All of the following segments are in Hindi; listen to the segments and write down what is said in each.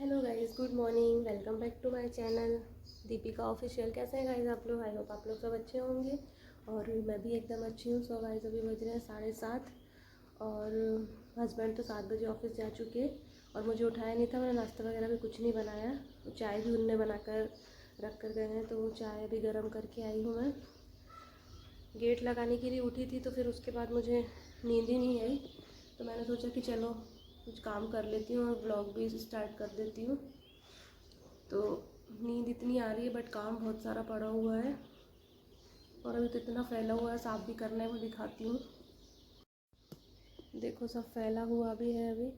Hello guys, good morning. Welcome back to my channel Deepika official. कैसे हैं गाइस आप लोग? आई होप आप लोग सब अच्छे होंगे और मैं भी एकदम अच्छी हूँ। सो गाइस अभी बज रहे हैं 7:30 और हस्बैंड तो 7 बजे ऑफिस जा चुके और मुझे उठाया नहीं था। मैंने नाश्ता वगैरह भी कुछ नहीं बनाया। चाय भी उनने बनाकर रख कर गए हैं, तो चाय भी गर्म करके आई हूँ मैं। गेट लगाने के लिए उठी थी तो फिर उसके बाद मुझे नींद ही नहीं आई, तो मैंने सोचा कि चलो कुछ काम कर लेती हूँ और ब्लॉग भी स्टार्ट कर देती हूँ। तो नींद इतनी आ रही है बट काम बहुत सारा पड़ा हुआ है और अभी तो इतना फैला हुआ है, साफ़ भी करना है। वो दिखाती हूँ, देखो सब फैला हुआ भी है। अभी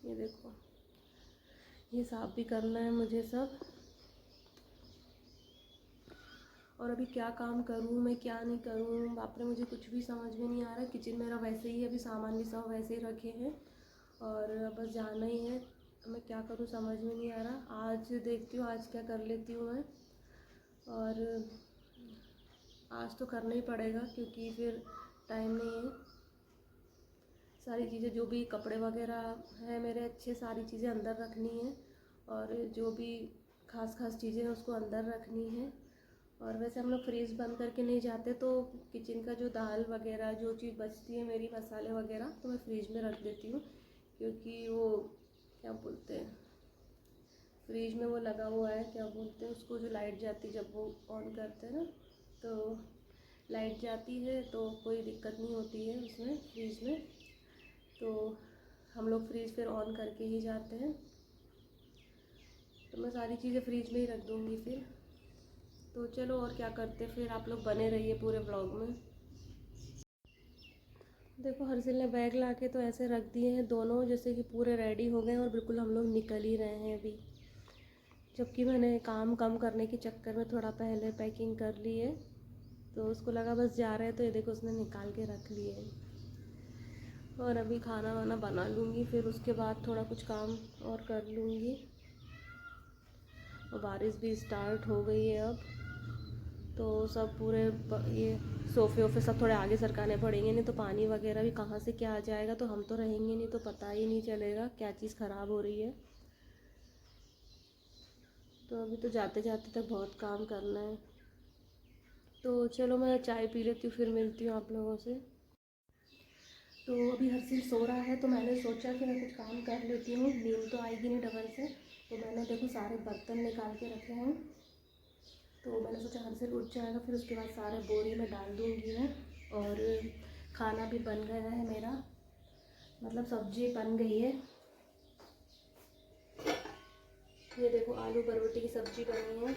ये देखो, ये साफ़ भी करना है मुझे सब। और अभी क्या काम करूँ मैं, क्या नहीं करूँ, बाप रे मुझे कुछ भी समझ में नहीं आ रहा। किचन मेरा वैसे ही, अभी सामान भी सब वैसे ही रखे हैं और बस जाना ही है। मैं क्या करूँ समझ में नहीं आ रहा। आज देखती हूँ आज क्या कर लेती हूँ मैं, और आज तो करना ही पड़ेगा क्योंकि फिर टाइम नहीं है। सारी चीज़ें जो भी कपड़े वगैरह है मेरे अच्छे, सारी चीज़ें अंदर रखनी है और जो भी खास चीज़ें हैं उसको अंदर रखनी है। और वैसे हम लोग फ्रीज़ बंद करके नहीं जाते, तो किचन का जो दाल वगैरह जो चीज़ बचती है मेरी, मसाले वगैरह, तो मैं फ्रीज में रख देती हूँ क्योंकि वो क्या बोलते हैं, फ्रीज में वो लगा हुआ है, क्या बोलते हैं उसको, जो लाइट जाती जब वो ऑन करते हैं ना, तो लाइट जाती है तो कोई दिक्कत नहीं होती है उसमें, फ्रीज में। तो हम लोग फ्रीज फिर ऑन करके ही जाते हैं, तो मैं सारी चीज़ें फ्रीज में ही रख दूँगी फिर। तो चलो और क्या करते, फिर आप लोग बने रहिए पूरे ब्लॉग में। देखो हर्षिल ने बैग लाके तो ऐसे रख दिए हैं दोनों, जैसे कि पूरे रेडी हो गए और बिल्कुल हम लोग निकल ही रहे हैं अभी। जबकि मैंने काम कम करने के चक्कर में थोड़ा पहले पैकिंग कर ली है, तो उसको लगा बस जा रहे हैं, तो ये देखो उसने निकाल के रख लिए है। और अभी खाना वाना बना लूँगी, फिर उसके बाद थोड़ा कुछ काम और कर लूँगी। और बारिश भी स्टार्ट हो गई है अब, तो सब पूरे ये सोफ़े वोफ़े सब थोड़े आगे सरकाने पड़ेंगे, नहीं तो पानी वगैरह भी कहाँ से क्या आ जाएगा, तो हम तो रहेंगे नहीं तो पता ही नहीं चलेगा क्या चीज़ ख़राब हो रही है। तो अभी तो जाते जाते तक बहुत काम करना है। तो चलो मैं चाय पी लेती हूँ, फिर मिलती हूँ आप लोगों से। तो अभी हर्षिल सो रहा है, तो मैंने सोचा कि मैं कुछ काम कर लेती हूँ, नींद तो आएगी नहीं डबल से। तो मैंने देखो सारे बर्तन निकाल के रखे हैं, तो मैंने सोचा हर्षिल उठ जाएगा, फिर उसके बाद सारे बोरी में डाल दूँगी मैं। और खाना भी बन गया है मेरा, मतलब सब्जी बन गई है। ये देखो आलू बरबटी की सब्ज़ी बनी है,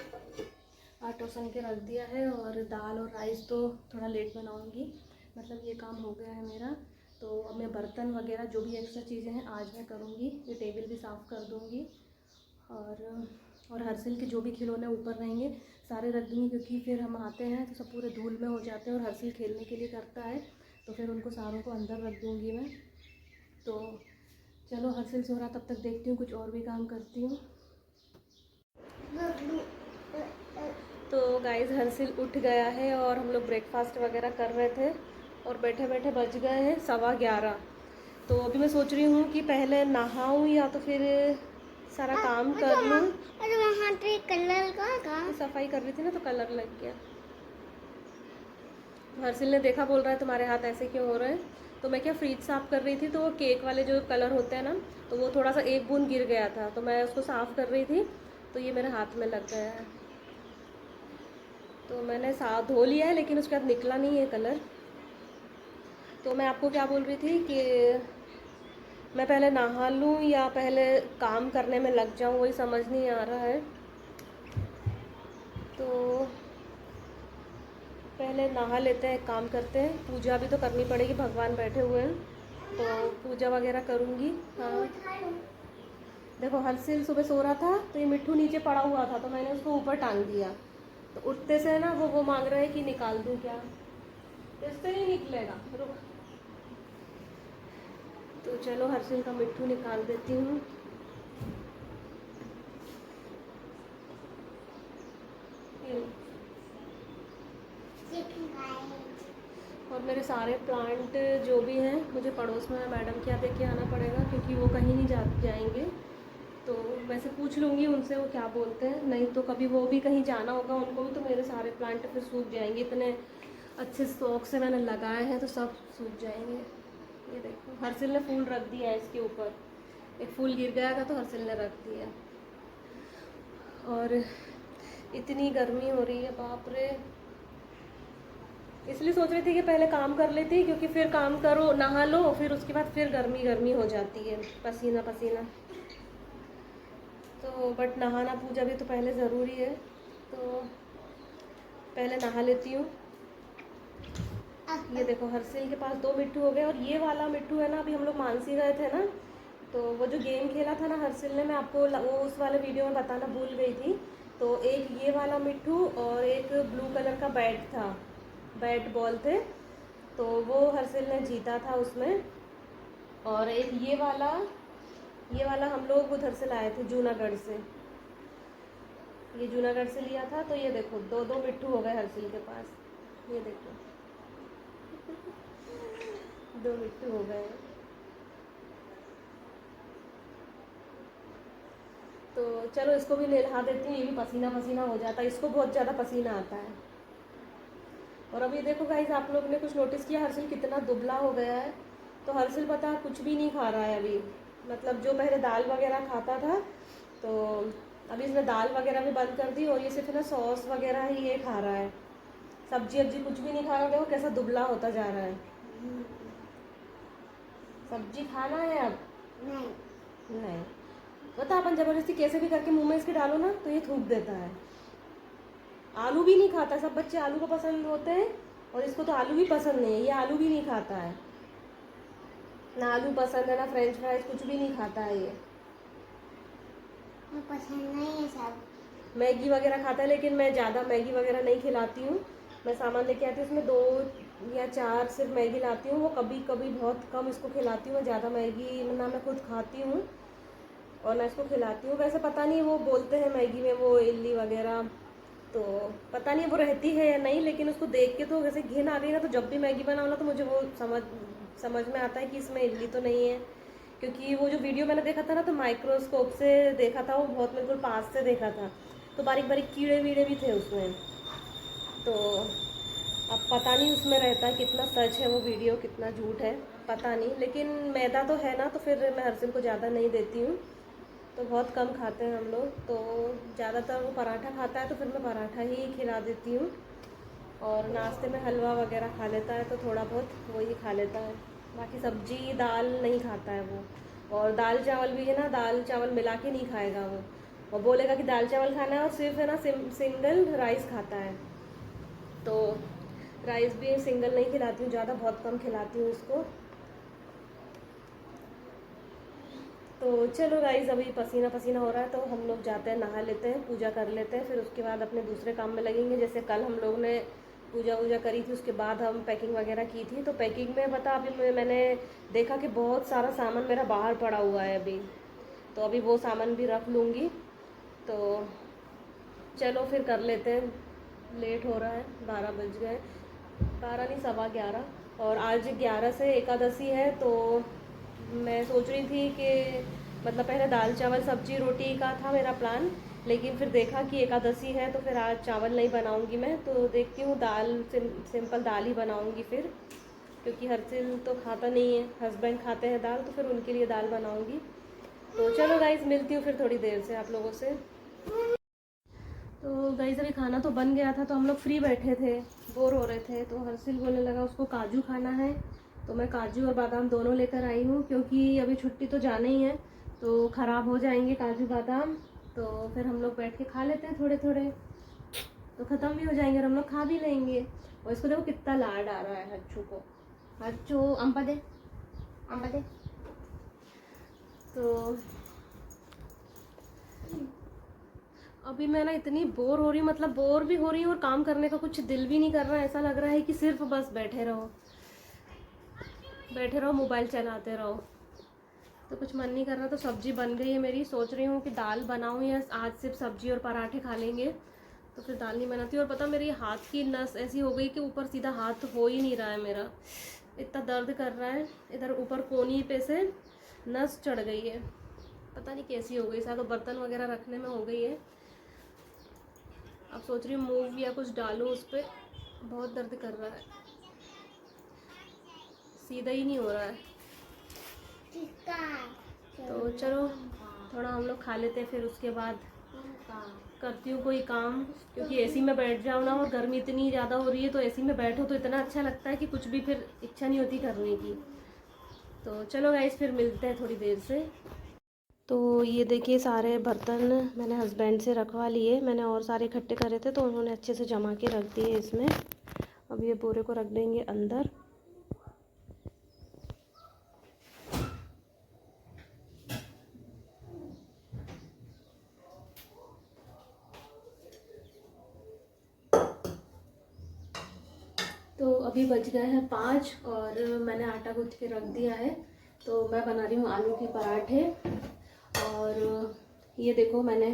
आटा सान के रख दिया है। और दाल और राइस तो थोड़ा लेट बनाऊंगी, मतलब ये काम हो गया है मेरा। तो अब मैं बर्तन वगैरह जो भी एक्स्ट्रा चीज़ें हैं आज मैं करूँगी, ये टेबल भी साफ़ कर दूँगी। और हर्षिल के जो भी खिलौने ऊपर रहेंगे सारे रख दूँगी, क्योंकि फिर हम आते हैं तो सब पूरे धूल में हो जाते हैं और हर्षिल खेलने के लिए करता है, तो फिर उनको सारों को अंदर रख दूँगी मैं। तो चलो हर्षिल सो रहा, तब तक देखती हूँ कुछ और भी काम करती हूँ। तो गाइस हर्षिल उठ गया है और हम लोग ब्रेकफास्ट वगैरह कर रहे थे और बैठे बैठे बज गए हैं 11:15। तो अभी मैं सोच रही हूँ कि पहले नहाऊँ या तो फिर सारा काम कर लूँ। अरे वहाँ पे कलर का सफाई कर रही थी ना तो कलर लग गया। हर्षिल ने देखा, बोल रहा है तुम्हारे हाथ ऐसे क्यों हो रहे हैं। तो मैं क्या फ्रिज साफ़ कर रही थी, तो वो केक वाले जो कलर होते हैं ना, तो वो थोड़ा सा एक बूंद गिर गया था, तो मैं उसको साफ़ कर रही थी तो ये मेरे हाथ में लग गया है। तो मैंने साफ धो लिया है लेकिन उसके बाद निकला नहीं है कलर। तो मैं आपको क्या बोल रही थी कि मैं पहले नहा लूँ या पहले काम करने में लग जाऊँ, वही समझ नहीं आ रहा है। तो पहले नहा लेते हैं, काम करते हैं, पूजा भी तो करनी पड़ेगी, भगवान बैठे हुए हैं तो पूजा वगैरह करूँगी। हाँ देखो हर्षिल सुबह सो रहा था तो ये मिट्टू नीचे पड़ा हुआ था, तो मैंने उसको ऊपर टांग दिया, तो उठते से ना वो मांग रहा है कि निकाल दूँ क्या, इससे नहीं निकलेगा, रुक। तो चलो हर्षिल का मिट्टू निकाल देती हूँ। और मेरे सारे प्लांट जो भी हैं मुझे पड़ोस में मैडम के यहाँ दे के आना पड़ेगा, क्योंकि वो कहीं नहीं जाएंगे, तो वैसे पूछ लूँगी उनसे वो क्या बोलते हैं, नहीं तो कभी वो भी कहीं जाना होगा उनको भी तो मेरे सारे प्लांट फिर सूख जाएंगे। इतने अच्छे शौक से मैंने लगाए हैं तो सब सूख जाएंगे। ये देखो हर्षिल ने फूल रख दिया है इसके ऊपर, एक फूल गिर गया था तो हर्षिल ने रख दिया। और इतनी गर्मी हो रही है बाप रे, इसलिए सोच रही थी कि पहले काम कर लेती क्योंकि फिर काम करो नहा लो फिर उसके बाद फिर गर्मी गर्मी हो जाती है, पसीना पसीना। तो बट नहाना पूजा भी तो पहले ज़रूरी है, तो पहले नहा लेती हूँ। ये देखो हर्षिल के पास 2 मिट्टू हो गए और ये वाला मिट्टू है ना, अभी हम लोग मानसी गए थे ना तो वो जो गेम खेला था ना हर्षिल ने, मैं आपको वो उस वाले वीडियो में बताना भूल गई थी। तो एक ये वाला मिट्टू और एक ब्लू कलर का बैट था, बैट बॉल थे, तो वो हर्षिल ने जीता था उसमें। और एक ये वाला हम लोग उधर से लाए थे जूनागढ़ से, ये जूनागढ़ से लिया था। तो ये देखो 2 मिट्टू हो गए हर्षिल के पास, ये देखो 2 मिट्टू हो गए। तो चलो इसको भी नहला देती हूँ, ये भी पसीना पसीना हो जाता है, इसको बहुत ज़्यादा पसीना आता है। और अभी देखो गाइस आप लोग ने कुछ नोटिस किया हर्षिल कितना दुबला हो गया है। तो हर्षिल पता है कुछ भी नहीं खा रहा है अभी, मतलब जो पहले दाल वगैरह खाता था तो अभी इसने दाल वगैरह भी बंद कर दी और ये सिर्फ ना सॉस वगैरह ही ये खा रहा है, सब्जी वब्जी कुछ भी नहीं खा रहा। देखो कैसा दुबला होता जा रहा है। सब्जी खाना है अब नहीं बता, अपन जबरदस्ती कैसे भी करके मुंह में इसके डालो ना तो ये थूक देता है। आलू भी नहीं खाता, सब बच्चे आलू को पसंद होते हैं और इसको तो आलू भी पसंद नहीं है, ये आलू भी नहीं खाता है, ना आलू पसंद है ना फ्रेंच फ्राइज, कुछ भी नहीं खाता है ये। पसंद नहीं है सब। मैगी वगैरह खाता है लेकिन मैं ज़्यादा मैगी वगैरह नहीं खिलाती हूँ। मैं सामान लेके आती हूँ उसमें 2 या 4 सिर्फ मैगी लाती हूँ, वो कभी कभी बहुत कम इसको खिलाती हूँ। मैं ज़्यादा मैगी ना मैं खुद खाती हूँ और ना इसको खिलाती हूँ। वैसे पता नहीं वो बोलते हैं मैगी में वो इल्ली वगैरह, तो पता नहीं वो रहती है या नहीं, लेकिन उसको देख के तो वैसे घिन आ गई ना, तो जब भी मैगी बनाओ ना तो मुझे वो समझ में आता है कि इसमें इल्ली तो नहीं है। क्योंकि वो जो वीडियो मैंने देखा था ना तो माइक्रोस्कोप से देखा था, वो बहुत बिल्कुल पास से देखा था, तो बारीक बारीक कीड़े वीड़े भी थे उसमें। तो अब पता नहीं उसमें रहता है कितना सच है वो वीडियो कितना झूठ है पता नहीं, लेकिन मैदा तो है ना तो फिर मैं हर्षिल को ज़्यादा नहीं देती हूँ, तो बहुत कम खाते हैं हम लोग। तो ज़्यादातर वो पराठा खाता है तो फिर मैं पराठा ही खिला देती हूँ, और नाश्ते में हलवा वगैरह खा लेता है तो थोड़ा बहुत वही खा लेता है, बाकी सब्जी दाल नहीं खाता है वो। और दाल चावल भी है ना, दाल चावल मिला के नहीं खाएगा वो, और बोलेगा कि दाल चावल खाना है और सिर्फ है ना सिंगल राइस खाता है। तो राइस भी सिंगल नहीं खिलाती हूँ ज़्यादा, बहुत कम खिलाती हूँ इसको। तो चलो गाइस अभी पसीना पसीना हो रहा है तो हम लोग जाते हैं नहा लेते हैं, पूजा कर लेते हैं, फिर उसके बाद अपने दूसरे काम में लगेंगे। जैसे कल हम लोग ने पूजा वूजा करी थी उसके बाद हम पैकिंग वगैरह की थी, तो पैकिंग में बता अभी मैंने देखा कि बहुत सारा सामान मेरा बाहर पड़ा हुआ है अभी, तो अभी वो सामान भी रख लूँगी। तो चलो फिर कर लेते हैं, लेट हो रहा है, 12 बज गए, 12 नहीं 11:15। और आज 11 से एकादशी है, तो मैं सोच रही थी कि मतलब पहले दाल चावल सब्जी रोटी का था मेरा प्लान, लेकिन फिर देखा कि एकादशी है तो फिर आज चावल नहीं बनाऊंगी मैं, तो देखती हूँ दाल सिंपल दाल ही बनाऊंगी फिर, क्योंकि हर्षिल तो खाता नहीं है, हस्बैंड खाते हैं दाल, तो फिर उनके लिए दाल बनाऊंगी। तो चलो गाइज मिलती हूँ फिर थोड़ी देर से आप लोगों से। तो गाइज अभी खाना तो बन गया था, तो हम लोग फ्री बैठे थे, बोर हो रहे थे, तो हर्षिल बोलने लगा उसको काजू खाना है, तो मैं काजू और बादाम दोनों लेकर आई हूँ, क्योंकि अभी छुट्टी तो जाना ही है तो ख़राब हो जाएंगे काजू बादाम, तो फिर हम लोग बैठ के खा लेते हैं थोड़े थोड़े, तो ख़त्म भी हो जाएंगे और हम लोग खा भी लेंगे। और इसको देखो कितना लाड आ रहा है हच्चू को, हच्चू अम्पा दे, अम्पा दे। तो अभी मैं ना इतनी बोर हो रही हूँ, मतलब बोर भी हो रही हूँ और काम करने का कुछ दिल भी नहीं कर रहा है, ऐसा लग रहा है कि सिर्फ बस बैठे रहो मोबाइल चलाते रहो, तो कुछ मन नहीं कर रहा। तो सब्जी बन गई है मेरी, सोच रही हूँ कि दाल बनाऊँ या आज सिर्फ सब्जी और पराठे खा लेंगे, तो फिर दाल नहीं बनाती। और पता मेरी हाथ की नस ऐसी हो गई कि ऊपर सीधा हाथ हो ही नहीं रहा है मेरा, इतना दर्द कर रहा है, इधर ऊपर कोनी पे से नस चढ़ गई है, पता नहीं कैसी हो गई, शायद तो बर्तन वगैरह रखने में हो गई है। अब सोच रही हूँ मूव या कुछ डालूँ उस पर, बहुत दर्द कर रहा है, सीधा ही नहीं हो रहा है। तो चलो थोड़ा हम लोग खा लेते हैं, फिर उसके बाद करती हूँ कोई काम, क्योंकि एसी में बैठ जाओ ना और गर्मी इतनी ज़्यादा हो रही है, तो एसी में बैठो तो इतना अच्छा लगता है कि कुछ भी फिर इच्छा नहीं होती करने की। तो चलो गाइस, फिर मिलते हैं थोड़ी देर से। तो ये देखिए सारे बर्तन मैंने हस्बैंड से रखवा लिए, मैंने और सारे इकट्ठे करे थे तो उन्होंने अच्छे से जमा के रख दिए इसमें। अब ये बोरे को रख देंगे अंदर। तो अभी बज गए हैं 5 और मैंने आटा गूँथ के रख दिया है। तो मैं बना रही हूँ आलू के पराठे। और ये देखो मैंने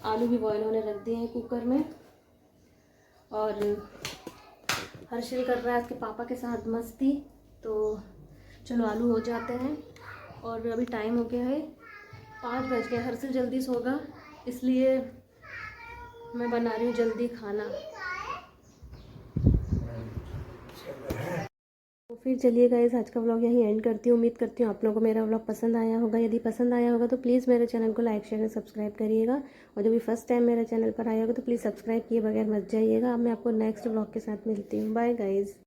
आलू भी बॉयल होने रख दिए हैं कुकर में। और हर्षिल कर रहा है उसके पापा के साथ मस्ती। तो चलो आलू हो जाते हैं। और अभी टाइम हो गया है 5 बज गए। हर्षिल जल्दी सोगा, इसलिए मैं बना रही हूँ जल्दी खाना। तो फिर चलिए गाइस, आज का व्लॉग यहीं एंड करती हूँ। उम्मीद करती हूँ आप लोगों को मेरा व्लॉग पसंद आया होगा। यदि पसंद आया होगा तो प्लीज़ मेरे चैनल को लाइक शेयर और सब्सक्राइब करिएगा। और जो भी फर्स्ट टाइम मेरे चैनल पर आया होगा तो प्लीज़ सब्सक्राइब किए बगैर मत जाइएगा। अब मैं आपको नेक्स्ट व्लॉग के साथ मिलती हूँ। Bye guys.